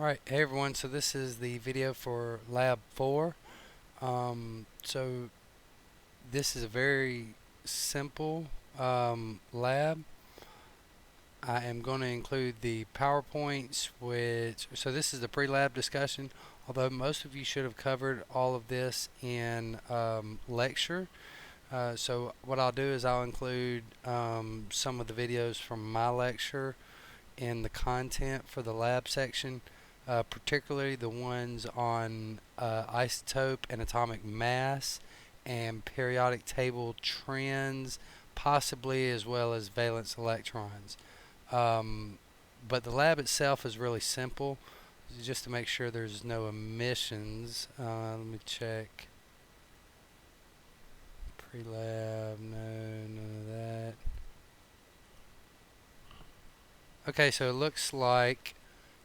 Alright, hey everyone, so this is the video for Lab 4. So this is a very simple lab. I am going to include the PowerPoints, so this is the pre-lab discussion, although most of you should have covered all of this in lecture. So what I'll do is I'll include some of the videos from my lecture in the content for the lab section, particularly the ones on isotope and atomic mass and periodic table trends, possibly as well as valence electrons. Um, but the lab itself is really simple, just to make sure there's no omissions. Let me check. Pre-lab, no, none of that. Okay, so it looks like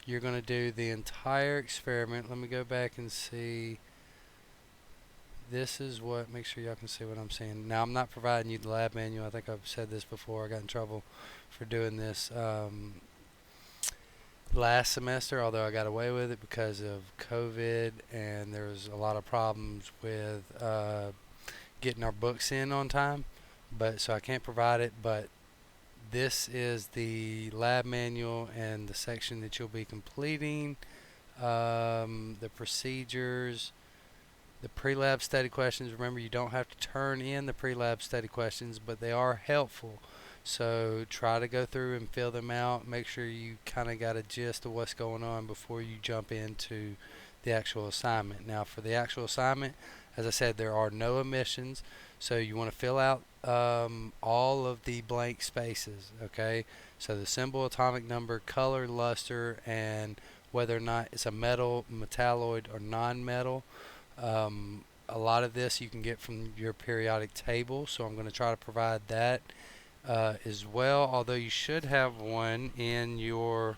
you're going to do the entire experiment. Let me go back and see. This is what, make sure y'all can see what I'm saying. Now, I'm not providing you the lab manual. I think I've said this before. I got in trouble for doing this last semester, although I got away with it because of COVID, and there was a lot of problems with getting our books in on time. But so I can't provide it, but this is the lab manual and the section that you'll be completing. The procedures, the pre-lab study questions. Remember, you don't have to turn in the pre-lab study questions, but they are helpful. So try to go through and fill them out. Make sure you kind of got a gist of what's going on before you jump into the actual assignment. Now, for the actual assignment, as I said, there are no omissions. So you want to fill out all of the blank spaces, okay? So the symbol, atomic number, color, luster, and whether or not it's a metal, metalloid, or non-metal. A lot of this you can get from your periodic table, so I'm going to try to provide that as well, although you should have one in your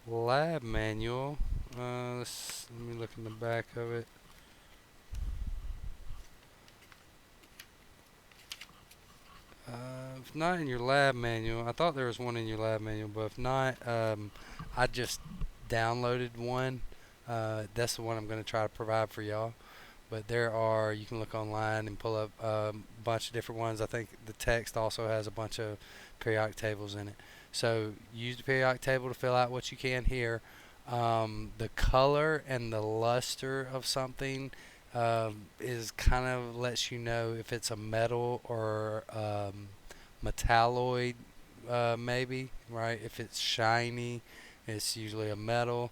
lab manual. Let me look in the back of it. If not in your lab manual, I thought there was one in your lab manual, but if not, I just downloaded one. That's the one I'm going to try to provide for y'all. But there are, you can look online and pull up a bunch of different ones. I think the text also has a bunch of periodic tables in it. So use the periodic table to fill out what you can here. The color and the luster of something is kind of lets you know if it's a metal or metalloid, maybe, right? If it's shiny, it's usually a metal.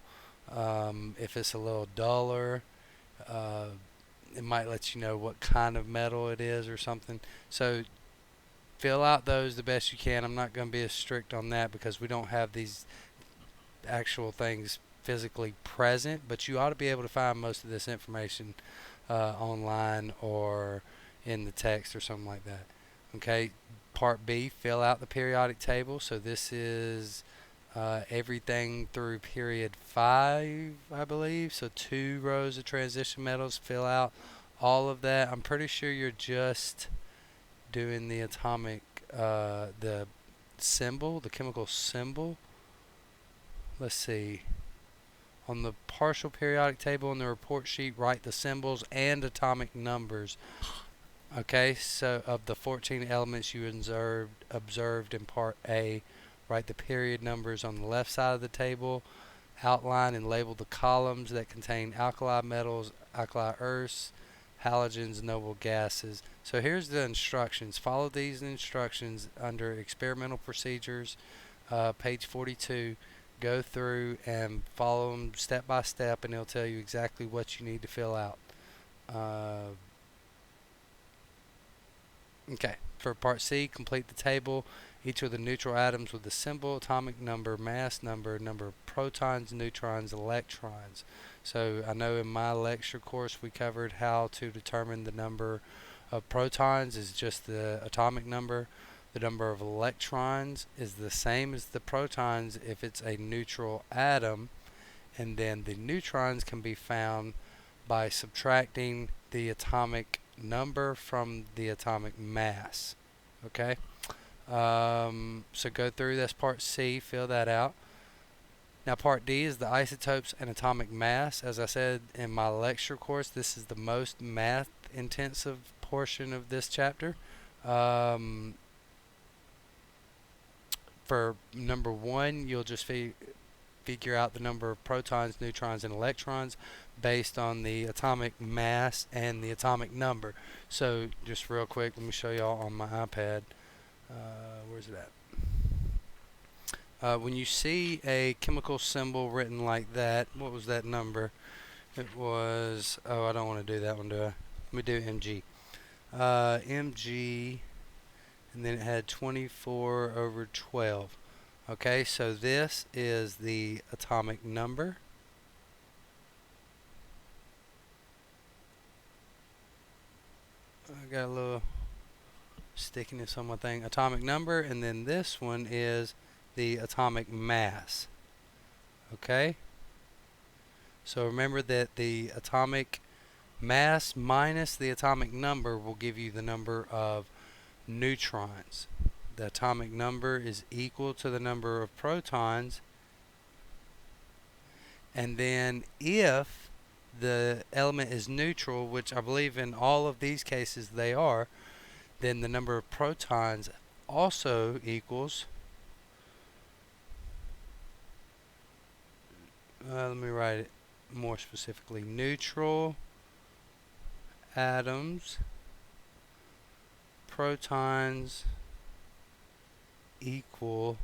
If it's a little duller, uh, it might let you know what kind of metal it is or something. So fill out those the best you can. I'm not going to be as strict on that because we don't have these actual things physically present, but you ought to be able to find most of this information online or in the text or something like that. Okay, part B, fill out the periodic table. So this is everything through period 5, I believe. So 2 rows of transition metals, fill out all of that. I'm pretty sure you're just doing the atomic, the symbol, the chemical symbol. Let's see. On the partial periodic table in the report sheet, write the symbols and atomic numbers. Okay, so of the 14 elements you observed in part A, write the period numbers on the left side of the table, outline and label the columns that contain alkali metals, alkali earths, halogens, noble gases. So here's the instructions. Follow these instructions under experimental procedures, page 42. Go through and follow them step by step, and it'll tell you exactly what you need to fill out. Uh, Okay, for part C, complete the table. Each of the neutral atoms with the symbol, atomic number, mass number, number of protons, neutrons, electrons. So I know in my lecture course we covered how to determine the number of protons is just the atomic number. The number of electrons is the same as the protons if it's a neutral atom. And then the neutrons can be found by subtracting the atomic number from the atomic mass. Okay? So go through, that's part C, fill that out. Now part D is the isotopes and atomic mass. As I said in my lecture course, this is the most math intensive portion of this chapter. For number 1, you'll just figure out the number of protons, neutrons, and electrons based on the atomic mass and the atomic number. So just real quick, let me show y'all on my iPad. Where's it at? When you see a chemical symbol written like that, what was that number? It was, oh, I don't want to do that one, do I? Let me do Mg. Mg, and then it had 24 over 12. Okay, so this is the atomic number. I got a little stickiness on my thing. Atomic number, and then this one is the atomic mass. Okay? So remember that the atomic mass minus the atomic number will give you the number of neutrons. The atomic number is equal to the number of protons, and then if the element is neutral, which I believe in all of these cases they are, then the number of protons also equals, let me write it more specifically, neutral atoms, protons equal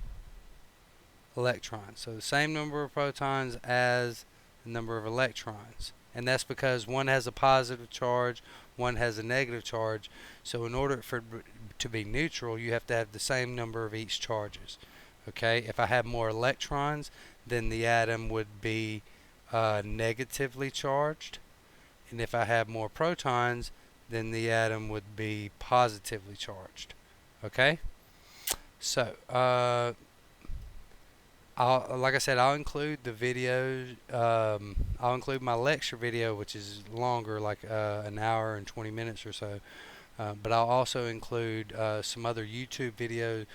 electrons. So the same number of protons as the number of electrons. And that's because one has a positive charge, one has a negative charge. So in order for it to be neutral, you have to have the same number of each charges. Okay, if I have more electrons, then the atom would be negatively charged. And if I have more protons, then the atom would be positively charged. Okay? So, like I said, I'll include the videos. I'll include my lecture video, which is longer, like an hour and 20 minutes or so. But I'll also include some other YouTube videos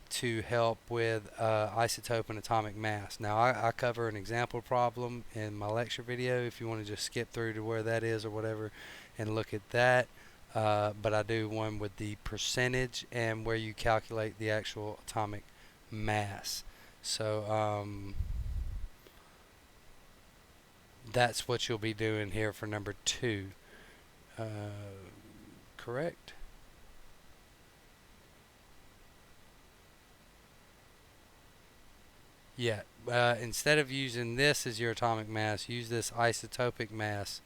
to help with isotope and atomic mass. Now, I cover an example problem in my lecture video if you want to just skip through to where that is or whatever and look at that. But I do one with the percentage and where you calculate the actual atomic mass. So that's what you'll be doing here for number 2. Correct? Yeah. Instead of using this as your atomic mass, use this isotopic mass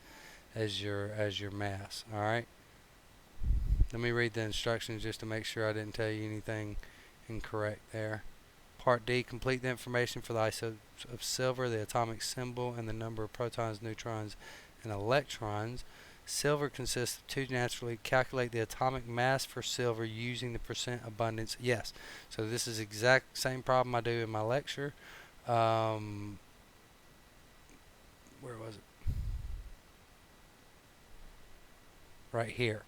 as your mass. All right. Let me read the instructions just to make sure I didn't tell you anything incorrect there. Part D, complete the information for the isotopes of silver, the atomic symbol, and the number of protons, neutrons, and electrons. Silver consists of 2 naturally. Calculate the atomic mass for silver using the percent abundance. Yes. So this is exact same problem I do in my lecture. Where was it? Right here.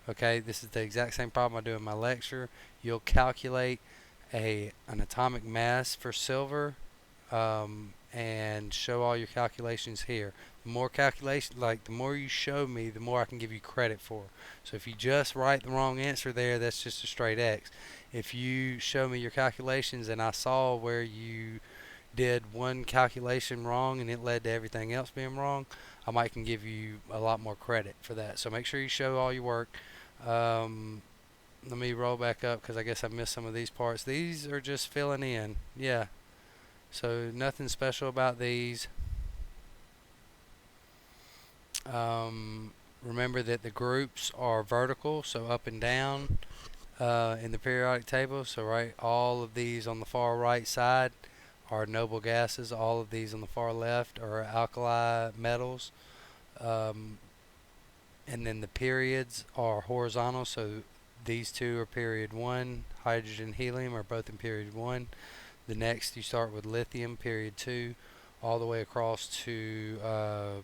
Okay, this is the exact same problem I do in my lecture. You'll calculate an atomic mass for silver and show all your calculations here. The more calculation, like the more you show me, the more I can give you credit for. So if you just write the wrong answer there, that's just a straight X. If you show me your calculations and I saw where you did one calculation wrong and it led to everything else being wrong, I might can give you a lot more credit for that. So make sure you show all your work. Let me roll back up because I guess I missed some of these parts. These are just filling in. Yeah. So nothing special about these. Remember that the groups are vertical, so up and down in the periodic table. So right, all of these on the far right side are noble gases. All of these on the far left are alkali metals. And then the periods are horizontal, so these two are period 1. Hydrogen, helium are both in period 1. The next you start with lithium, period 2, all the way across to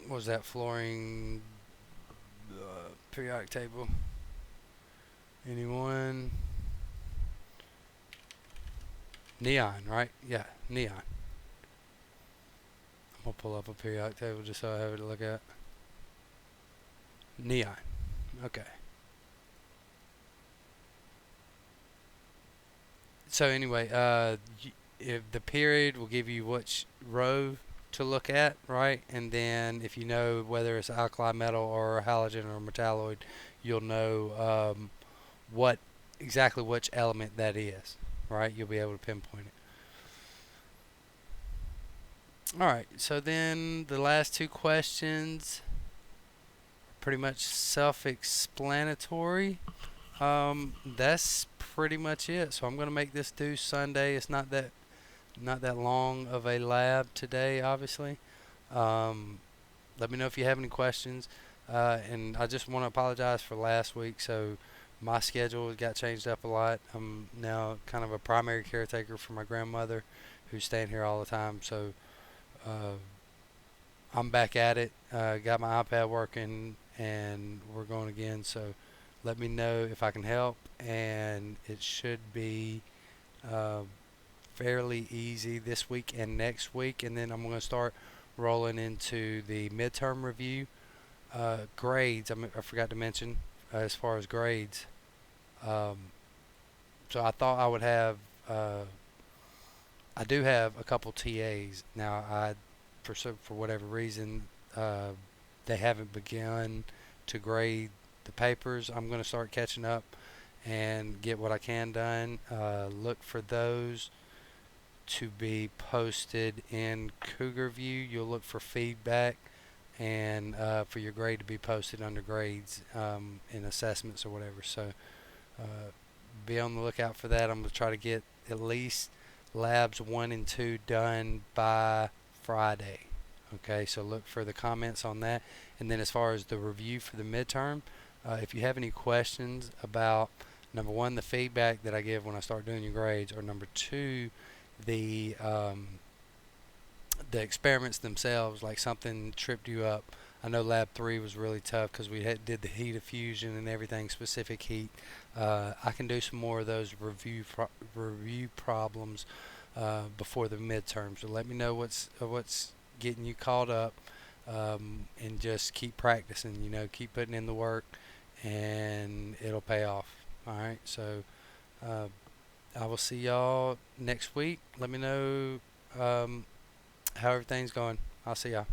what was that, fluorine periodic table? Anyone? Neon, right? Yeah, neon. I'm gonna pull up a periodic table just so I have it to look at. Neon. Okay. So anyway, if the period will give you which row to look at, right? And then if you know whether it's alkali metal or halogen or metalloid, you'll know what exactly which element that is, right? You'll be able to pinpoint it. All right. So then the last two questions are pretty much self-explanatory. That's pretty much it. So I'm gonna make this due Sunday. It's not that long of a lab today, obviously. Um, Let me know if you have any questions. And I just want to apologize for last week. So my schedule got changed up a lot. I'm now kind of a primary caretaker for my grandmother, who's staying here all the time. So uh, I'm back at it. Got my iPad working, and we're going again. So let me know if I can help, and it should be uh, fairly easy this week and next week, and then I'm going to start rolling into the midterm review. Grades, I forgot to mention as far as grades. Um, so I thought I would have. I do have a couple TAs now. For whatever reason, uh, they haven't begun to grade the papers. I'm going to start catching up and get what I can done. Look for those to be posted in Cougar View. You'll look for feedback and for your grade to be posted under grades in assessments or whatever. So uh, be on the lookout for that. I'm going to try to get at least labs 1 and 2 done by Friday. Okay, so look for the comments on that. And then as far as the review for the midterm, if you have any questions about number one, the feedback that I give when I start doing your grades, or number two, the the experiments themselves, like something tripped you up. I know Lab 3 was really tough because we did the heat of fusion and everything, specific heat. I can do some more of those review problems before the midterm. So let me know what's getting you caught up, and just keep practicing. Keep putting in the work, and it'll pay off. All right. So uh, I will see y'all next week. Let me know how everything's going. I'll see y'all.